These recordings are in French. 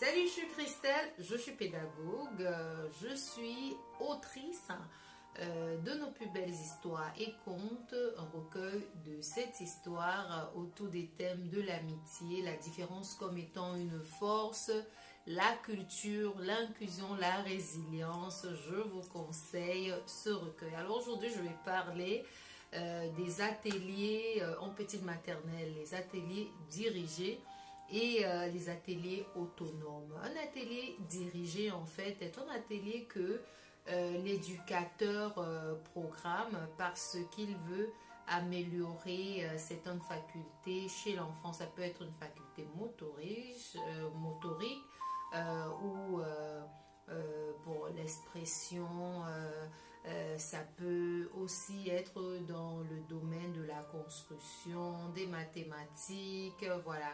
Salut, je suis Christelle, je suis pédagogue, je suis autrice de nos plus belles histoires et contes, un recueil de 7 histoires autour des thèmes de l'amitié, la différence comme étant une force, la culture, l'inclusion, la résilience. Je vous conseille ce recueil. Alors aujourd'hui, je vais parler des ateliers en petite maternelle, les ateliers dirigés et les ateliers autonomes. Un atelier dirigé, en fait, est un atelier que l'éducateur programme parce qu'il veut améliorer certaines facultés chez l'enfant. Ça peut être une faculté motorique ou bon, l'expression. Ça peut aussi être dans le domaine de la construction, des mathématiques, voilà.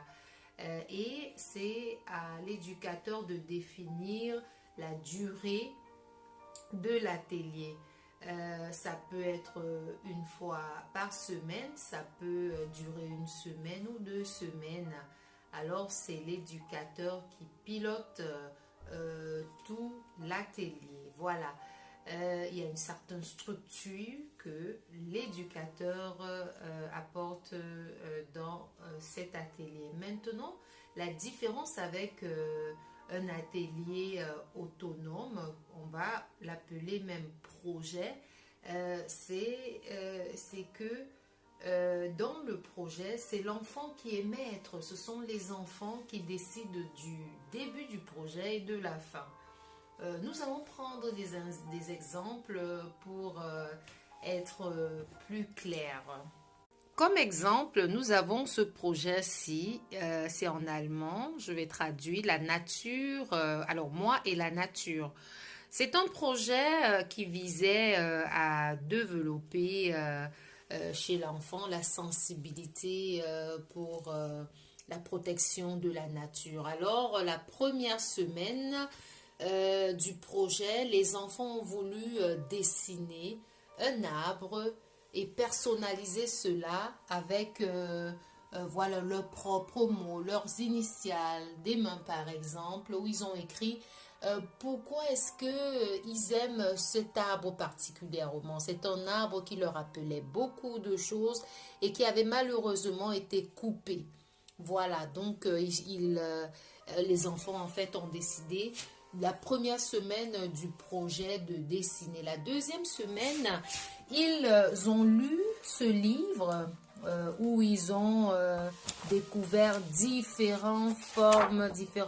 Et c'est à l'éducateur de définir la durée de l'atelier. Ça peut être une fois par semaine, ça peut durer une semaine ou 2 semaines. Alors c'est l'éducateur qui pilote tout l'atelier. Voilà. Il y a une certaine structure que l'éducateur apporte dans cet atelier. Maintenant, la différence avec un atelier autonome, on va l'appeler même projet, c'est que dans le projet, c'est l'enfant qui est maître. Ce sont les enfants qui décident du début du projet et de la fin. Nous allons prendre des exemples pour être plus clairs. Comme exemple, nous avons ce projet-ci, c'est en allemand, je vais traduire la nature, alors moi et la nature. C'est un projet qui visait à développer chez l'enfant la sensibilité pour la protection de la nature. Alors, la première semaine du projet, les enfants ont voulu dessiner un arbre et personnaliser cela avec voilà, leurs propres mots, leurs initiales, des mains par exemple, où ils ont écrit pourquoi est-ce qu'ils aiment cet arbre particulièrement. C'est un arbre qui leur rappelait beaucoup de choses et qui avait malheureusement été coupé. Voilà, donc les enfants en fait ont décidé la première semaine du projet de dessiner. La deuxième semaine, ils ont lu ce livre où ils ont découvert différentes formes, différentes